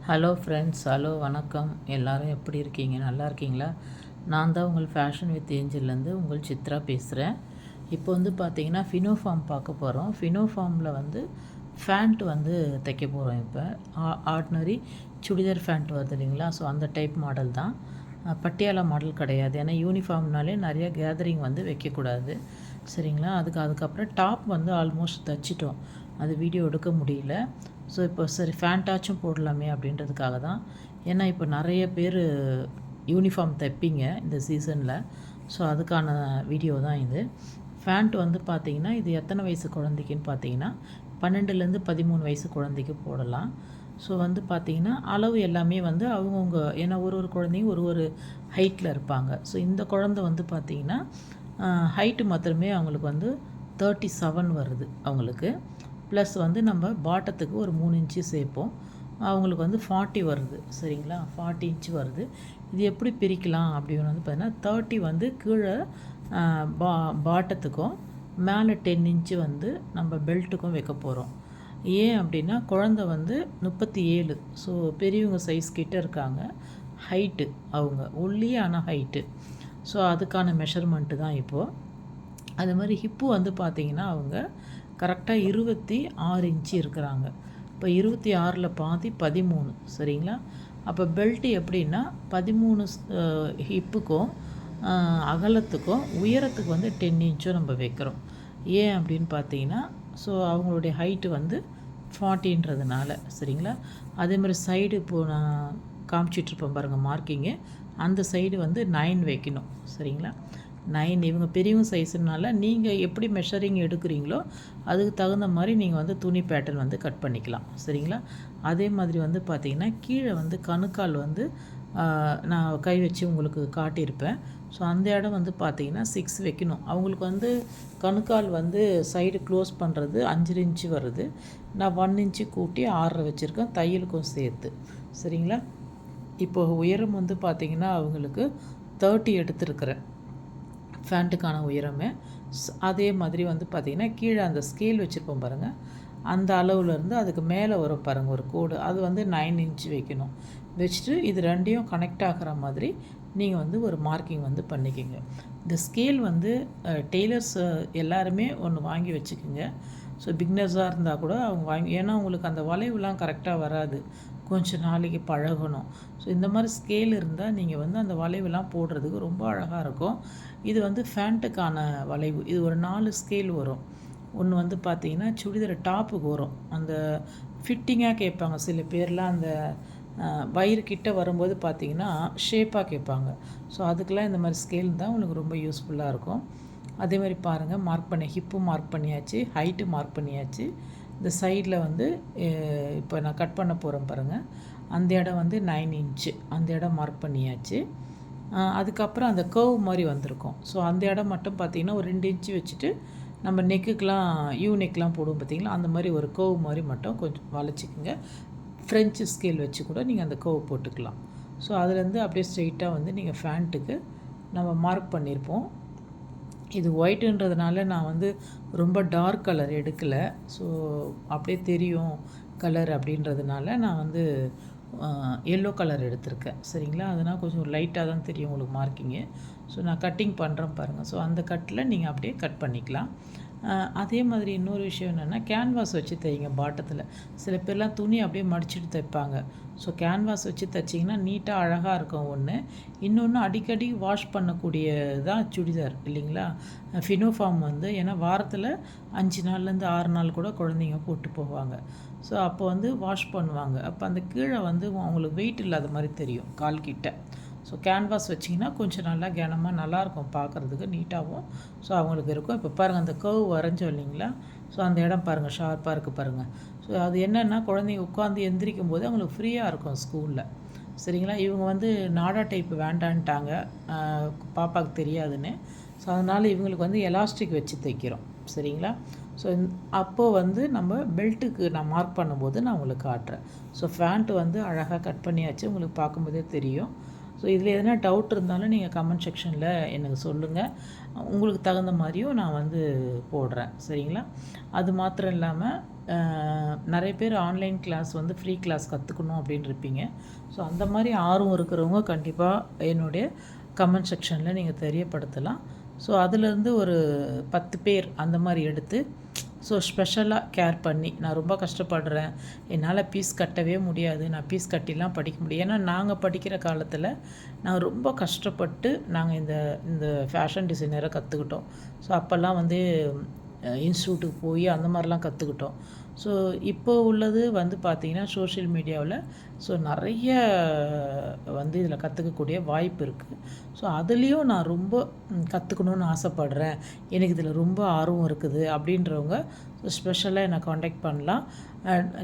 Hello friends, hello வணக்கம். எல்லோரும் எப்படி இருக்கீங்க? நல்லா இருக்கீங்களா? நான் தான் உங்கள் ஃபேஷன் வித் ஏஞ்சல்லேருந்து உங்கள் சித்ரா பேசுகிறேன். இப்போ வந்து பார்த்தீங்கன்னா ஃபினோஃபார்ம் பார்க்க போகிறோம். ஃபினோஃபார்மில் வந்து ஃபேண்ட் வந்து தைக்க போகிறோம். இப்போ ஆர்டினரி சுடிதார் ஃபேண்ட் வருது இல்லைங்களா? ஸோ அந்த டைப் மாடல் தான். பட்டியாலா மாடல் கிடையாது. ஏன்னா யூனிஃபார்ம்னாலே நிறைய கேதரிங் வந்து வைக்கக்கூடாது, சரிங்களா? அதுக்கப்புறம் டாப் வந்து ஆல்மோஸ்ட் தைச்சிட்டோம். அது வீடியோ எடுக்க முடியல. ஸோ இப்போ சரி ஃபேண்ட்டாச்சும் போடலாமே அப்படின்றதுக்காக தான். ஏன்னா இப்போ நிறைய பேர் யூனிஃபார்ம் தைப்பீங்க இந்த சீசனில். ஸோ அதுக்கான வீடியோ தான் இது. ஃபேண்ட் வந்து பார்த்திங்கன்னா இது எத்தனை வயசு குழந்தைக்குன்னு பார்த்தீங்கன்னா 12லேருந்து 13 வயசு குழந்தைக்கு போடலாம். ஸோ வந்து பார்த்திங்கன்னா அளவு எல்லாமே வந்து அவங்கவுங்க, ஏன்னா ஒரு குழந்தையும் ஒரு ஹைட்டில் இருப்பாங்க. ஸோ இந்த குழந்தை வந்து பார்த்திங்கன்னா ஹைட்டு மாத்திரமே அவங்களுக்கு வந்து 37 வருது அவங்களுக்கு. ப்ளஸ் வந்து நம்ம பாட்டத்துக்கு ஒரு 3 இன்ச்சு சேர்ப்போம். அவங்களுக்கு வந்து 40 வருது, சரிங்களா? 40 இன்ச்சு வருது. இது எப்படி பிரிக்கலாம் அப்படின்னு வந்து பார்த்தீங்கன்னா 30 வந்து கீழே பாட்டத்துக்கும் மேலே 10 இன்ச்சு வந்து நம்ம பெல்ட்டுக்கும் வைக்க போகிறோம். ஏன் அப்படின்னா குழந்தை வந்து 37, ஸோ பெரியவங்க சைஸ் கிட்ட இருக்காங்க. ஹைட்டு அவங்க ஒல்லியான ஹைட்டு. ஸோ அதுக்கான மெஷர்மெண்ட்டு தான் இப்போது. அது மாதிரி ஹிப்பு வந்து பார்த்திங்கன்னா அவங்க கரெக்டாக 26 இன்ச்சு இருக்கிறாங்க. இப்போ 26ல் பாதி 13, சரிங்களா? அப்போ பெல்ட்டு எப்படின்னா 13 ஹிப்புக்கும் அகலத்துக்கும் உயரத்துக்கு வந்து 10 இன்ச்சும் நம்ம வைக்கிறோம். ஏன் அப்படின்னு பார்த்தீங்கன்னா ஸோ அவங்களுடைய ஹைட்டு வந்து 40ன்றதுனால, சரிங்களா? அதேமாதிரி சைடு இப்போது நான் காமிச்சிட்ருப்பேன் பாருங்கள் மார்க்கிங்கு, அந்த சைடு வந்து 9 வைக்கணும், சரிங்களா? 9 இவங்க பெரியவங்க சைஸுனால நீங்கள் எப்படி மெஷரிங் எடுக்கிறீங்களோ அதுக்கு தகுந்த மாதிரி நீங்கள் வந்து துணி பேட்டர்ன் வந்து கட் பண்ணிக்கலாம், சரிங்களா? அதே மாதிரி வந்து பார்த்திங்கன்னா கீழே வந்து கணுக்கால் வந்து நான் கை வச்சு உங்களுக்கு காட்டியிருப்பேன். ஸோ அந்த இடம் வந்து பார்த்திங்கன்னா 6 வைக்கணும். அவங்களுக்கு வந்து கணுக்கால் வந்து சைடு க்ளோஸ் பண்ணுறது 5 இன்ச்சு வருது. நான் 1 இன்ச்சு கூட்டி 6 வச்சுருக்கேன், தையலுக்கும் சேர்த்து, சரிங்களா? இப்போது உயரம் வந்து பார்த்திங்கன்னா அவங்களுக்கு 30 எடுத்துருக்கிறேன் ஃபேண்ட்டுக்கான உயரமே. அதே மாதிரி வந்து பார்த்திங்கன்னா கீழே அந்த ஸ்கேல் வச்சுருப்போம் பாருங்கள், அந்த அளவுலேருந்து அதுக்கு மேலே வரும் பாருங்கள் ஒரு கோடு, அது வந்து 9 இன்ச்சு வைக்கணும். வச்சுட்டு இது ரெண்டையும் கனெக்ட் ஆகிற மாதிரி நீங்கள் வந்து ஒரு மார்க்கிங் வந்து பண்ணிக்கோங்க. இந்த ஸ்கேல் வந்து டெய்லர்ஸ் எல்லாருமே ஒன்று வாங்கி வச்சுக்கோங்க. ஸோ பிக்னர்ஸாக இருந்தால் கூட அவங்க வாங்கி, ஏன்னா உங்களுக்கு அந்த வளைவுலாம் கரெக்டாக வராது, கொஞ்சம் நாளைக்கு பழகணும். ஸோ இந்த மாதிரி ஸ்கேல் இருந்தால் நீங்கள் வந்து அந்த வளைவுலாம் போடுறதுக்கு ரொம்ப அழகாக இருக்கும். இது வந்து ஃபேண்ட்டுக்கான வளைவு. இது ஒரு 4 ஸ்கேல் வரும். ஒன்று வந்து பார்த்திங்கன்னா சுடிதார் டாப்புக்கு வரும், அந்த ஃபிட்டிங்காக கேட்பாங்க சில பேர்லாம். அந்த வயிறு கிட்ட வரும்போது பார்த்திங்கன்னா ஷேப்பாக கேட்பாங்க. ஸோ அதுக்கெலாம் இந்த மாதிரி ஸ்கேல் தான் உங்களுக்கு ரொம்ப யூஸ்ஃபுல்லாக இருக்கும். அதே மாதிரி பாருங்கள், மார்க் பண்ணி ஹிப்பு மார்க் பண்ணியாச்சு, ஹைட்டு மார்க் பண்ணியாச்சு. இந்த சைடில் வந்து இப்போ நான் கட் பண்ண போகிறேன் பாருங்கள், அந்த இடம் வந்து 9 இன்ச்சு, அந்த இடம் மார்க் பண்ணியாச்சு. அதுக்கப்புறம் அந்த கர்வ் மாதிரி வந்திருக்கும். ஸோ அந்த இடம் மட்டும் பார்த்திங்கன்னா ஒரு 2 இன்ச்சு வச்சுட்டு நம்ம நெக்குக்கெலாம் நெக்லாம் போடுவோம் பார்த்திங்களா, அந்த மாதிரி ஒரு கர்வ் மாதிரி மட்டும் கொஞ்சம் வளைச்சிக்கோங்க. ஃப்ரெஞ்சு ஸ்கேல் வச்சு கூட நீங்கள் அந்த கர்வ் போட்டுக்கலாம். ஸோ அதுலேருந்து அப்படியே ஸ்ட்ரெயிட்டாக வந்து நீங்கள் ஃபேண்ட்டுக்கு நம்ம மார்க் பண்ணியிருப்போம். இது ஒயிட்டுன்றதுனால நான் வந்து ரொம்ப டார்க் கலர் எடுக்கலை. ஸோ அப்படியே தெரியும் கலர் அப்படின்றதுனால நான் வந்து எல்லோ கலர் எடுத்திருக்கேன், சரிங்களா? அதனால் கொஞ்சம் லைட்டாக தான் தெரியும் உங்களுக்கு மார்க்கிங்கு. ஸோ நான் கட்டிங் பண்ணுறேன் பாருங்கள். ஸோ அந்த கட்டில் நீங்கள் அப்படியே கட் பண்ணிக்கலாம். அதே மாதிரி இன்னொரு விஷயம் என்னென்னா கேன்வாஸ் வச்சு தைங்க பாட்டத்தில். சில பேர்லாம் துணி அப்படியே மடிச்சுட்டு தைப்பாங்க. ஸோ கேன்வாஸ் வச்சு தைச்சிங்கன்னா நீட்டாக அழகாக இருக்கும் ஒன்று. இன்னொன்று அடிக்கடி வாஷ் பண்ணக்கூடிய தான் சுடிதார் இல்லைங்களா? ஃபினோஃபார்ம் வந்து ஏன்னா வாரத்தில் 5 நாள்லேருந்து 6 நாள் கூட குழந்தைங்க போட்டு போவாங்க. ஸோ அப்போ வந்து வாஷ் பண்ணுவாங்க. அப்போ அந்த கீழே வந்து அவங்களுக்கு வெயிட் இல்லாத மாதிரி தெரியும் கால் கிட்ட. ஸோ கேன்வாஸ் வச்சிங்கன்னா கொஞ்சம் நல்லா கனமாக நல்லாயிருக்கும் பார்க்குறதுக்கு, நீட்டாகவும் ஸோ அவங்களுக்கு இருக்கும். இப்போ பாருங்கள் அந்த கர்வ் வரைஞ்சோம் இல்லைங்களா? ஸோ அந்த இடம் பாருங்கள் ஷார்ப்பாக இருக்குது பாருங்கள். ஸோ அது என்னென்னா குழந்தைங்க உட்காந்து எந்திரிக்கும் போது அவங்களுக்கு ஃப்ரீயாக இருக்கும் ஸ்கூலில், சரிங்களா? இவங்க வந்து நாடா டைப் வேண்டான்ட்டாங்க, பாப்பாவுக்கு தெரியாதுன்னு. ஸோ அதனால் இவங்களுக்கு வந்து எலாஸ்டிக் வச்சு தைக்கிறோம், சரிங்களா? ஸோ அப்போது வந்து நம்ம பெல்ட்டுக்கு நான் மார்க் பண்ணும்போது நான் உங்களுக்கு காட்டுறேன். ஸோ ஃபேண்ட்டு வந்து அழகாக கட் பண்ணியாச்சு, உங்களுக்கு பார்க்கும்போதே தெரியும். ஸோ இதில் எதனா டவுட் இருந்தாலும் நீங்கள் கமெண்ட் செக்ஷனில் எனக்கு சொல்லுங்கள். உங்களுக்கு தகுந்த மாதிரியும் நான் வந்து போடுறேன், சரிங்களா? அது மாத்திரம் இல்லாமல் நிறைய பேர் ஆன்லைன் கிளாஸ் வந்து ஃப்ரீ கிளாஸ் கற்றுக்கணும் அப்படின்னு இருப்பீங்க. ஸோ அந்த மாதிரி ஆர்வம் இருக்கிறவங்க கண்டிப்பாக என்னுடைய கமெண்ட் செக்ஷனில் நீங்கள் தெரியப்படுத்தலாம். ஸோ அதுலேருந்து ஒரு 10 பேர் அந்த மாதிரி எடுத்து ஸோ ஸ்பெஷலாக கேர் பண்ணி, நான் ரொம்ப கஷ்டப்படுறேன், என்னால் ஃபீஸ் கட்டவே முடியாது, நான் ஃபீஸ் கட்டிலாம் படிக்க முடியும். ஏன்னா நாங்கள் படிக்கிற காலத்தில் நான் ரொம்ப கஷ்டப்பட்டு நாங்கள் இந்த இந்த ஃபேஷன் டிசைனரை கற்றுக்கிட்டோம். ஸோ அப்போல்லாம் வந்து இன்ஸ்டியூட்டுக்கு போய் அந்த மாதிரிலாம் கற்றுக்கிட்டோம். ஸோ இப்போ உள்ளது வந்து பார்த்திங்கன்னா சோஷியல் மீடியாவில் ஸோ நிறைய வந்து இதில் கற்றுக்கக்கூடிய வாய்ப்பு இருக்குது. ஸோ அதுலேயும் நான் ரொம்ப கற்றுக்கணுன்னு ஆசைப்பட்றேன், எனக்கு இதில் ரொம்ப ஆர்வம் இருக்குது அப்படின்றவங்க ஸ்பெஷலாக என்னை காண்டாக்ட் பண்ணலாம்.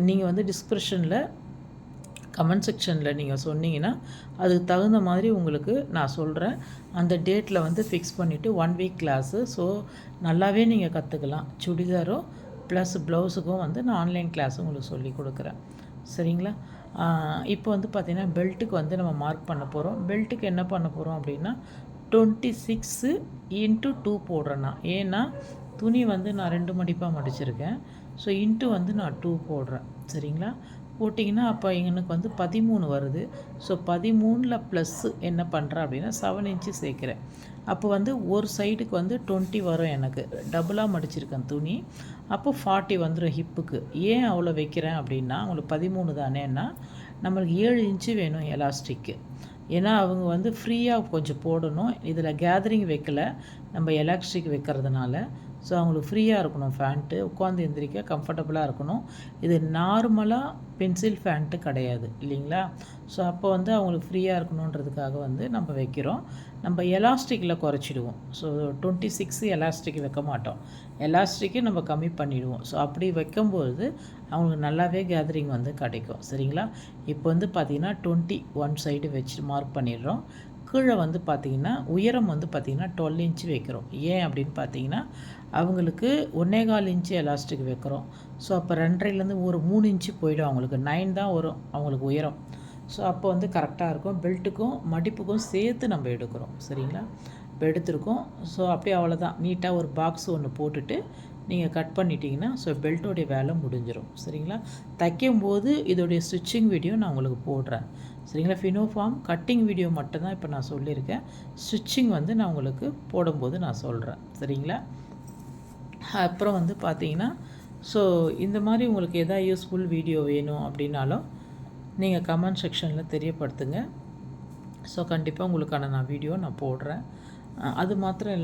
நீங்கள் வந்து டிஸ்கிரிப்ஷனில் கமெண்ட் செக்ஷனில் நீங்கள் சொன்னீங்கன்னா அதுக்கு தகுந்த மாதிரி உங்களுக்கு நான் சொல்கிறேன். அந்த டேட்டில் வந்து ஃபிக்ஸ் பண்ணிவிட்டு 1 வீக் கிளாஸு. ஸோ நல்லாவே நீங்கள் கற்றுக்கலாம். சுடிதாரும் ப்ளஸ் ப்ளவுஸுக்கும் வந்து நான் ஆன்லைன் கிளாஸும் உங்களுக்கு சொல்லி கொடுக்குறேன். சரிங்களா? இப்போ வந்து பார்த்திங்கன்னா பெல்ட்டுக்கு வந்து நம்ம மார்க் பண்ண போகிறோம். பெல்ட்டுக்கு என்ன பண்ண போகிறோம் அப்படின்னா 26x2 போடுறேன் நான். ஏன்னா துணி வந்து நான் 2 மடிப்பாக மடிச்சிருக்கேன். ஸோ இன்ட்டு வந்து நான் 2 போடுறேன். சரிங்களா? போட்டிங்கன்னா அப்போ எனக்கு வந்து 13 வருது. ஸோ 13ல் ப்ளஸ்ஸு என்ன பண்ணுறேன் அப்படின்னா 7 இன்ச்சு சேர்க்குறேன். அப்போ வந்து ஒரு சைடுக்கு வந்து 20 வரும். எனக்கு டபுளாக மடிச்சிருக்கேன் துணி. அப்போ 40 வந்துடும் ஹிப்புக்கு. ஏன் அவ்வளோ வைக்கிறேன் அப்படின்னா, உங்களுக்கு 13 தானேன்னா நம்மளுக்கு 7 இன்ச்சு வேணும் எலாஸ்டிக்கு. ஏன்னா அவங்க வந்து ஃப்ரீயாக கொஞ்சம் போடணும். இதில் கேதரிங் வைக்கல, நம்ம எலாஸ்டிக் வைக்கிறதுனால. ஸோ அவங்களுக்கு ஃப்ரீயாக இருக்கணும், ஃபேண்ட்டு உட்காந்து எந்திரிக்க கம்ஃபர்டபுளாக இருக்கணும். இது நார்மலாக பென்சில் ஃபேண்ட்டு கிடையாது இல்லைங்களா? ஸோ அப்போ வந்து அவங்களுக்கு ஃப்ரீயாக இருக்கணுன்றதுக்காக வந்து நம்ம வைக்கிறோம். நம்ம எலாஸ்டிக்கில் குறைச்சிடுவோம். ஸோ 26 எலாஸ்டிக் வைக்க மாட்டோம், எலாஸ்டிக்கு நம்ம கம்மி பண்ணிவிடுவோம். ஸோ அப்படி வைக்கும்போது அவங்களுக்கு நல்லாவே கேதரிங் வந்து கிடைக்கும். சரிங்களா? இப்போ வந்து பார்த்திங்கன்னா 21 சைடு வச்சு மார்க் பண்ணிடுறோம். கீழே வந்து பார்த்திங்கன்னா உயரம் வந்து பார்த்திங்கன்னா 12 இன்ச்சு வைக்கிறோம். ஏன் அப்படின்னு பார்த்தீங்கன்னா அவங்களுக்கு 1.25 இன்ச்சு எலாஸ்டிக் வைக்கிறோம். ஸோ அப்போ 2.5லேருந்து ஒரு 3 இன்ச்சு போய்டும். அவங்களுக்கு 9 தான் வரும் அவங்களுக்கு உயரம். ஸோ அப்போ வந்து கரெக்டாக இருக்கும். பெல்ட்டுக்கும் மடிப்புக்கும் சேர்த்து நம்ம எடுக்கிறோம். சரிங்களா? இப்போ எடுத்துருக்கோம். ஸோ அப்படியே அவ்வளோதான். நீட்டாக ஒரு பாக்ஸ் ஒன்று போட்டுட்டு நீங்கள் கட் பண்ணிட்டீங்கன்னா ஸோ பெல்ட்டோடைய வேலை முடிஞ்சிடும். சரிங்களா? தைக்கும்போது இதோடைய ஸ்டிச்சிங் வீடியோ நான் உங்களுக்கு போடுறேன். சரிங்களா? ஃபினோஃபார்ம் கட்டிங் வீடியோ மட்டும்தான் இப்போ நான் சொல்லியிருக்கேன். ஸ்டிச்சிங் வந்து நான் உங்களுக்கு போடும்போது நான் சொல்கிறேன். சரிங்களா? அப்புறம் வந்து பார்த்தீங்கன்னா ஸோ இந்த மாதிரி உங்களுக்கு எதாவது யூஸ்ஃபுல் வீடியோ வேணும் அப்படின்னாலும் நீங்கள் கமெண்ட் செக்ஷனில் தெரியப்படுத்துங்க. ஸோ கண்டிப்பாக உங்களுக்கான நான் வீடியோ நான் போடுறேன். அது மாத்திரம் இல்லை.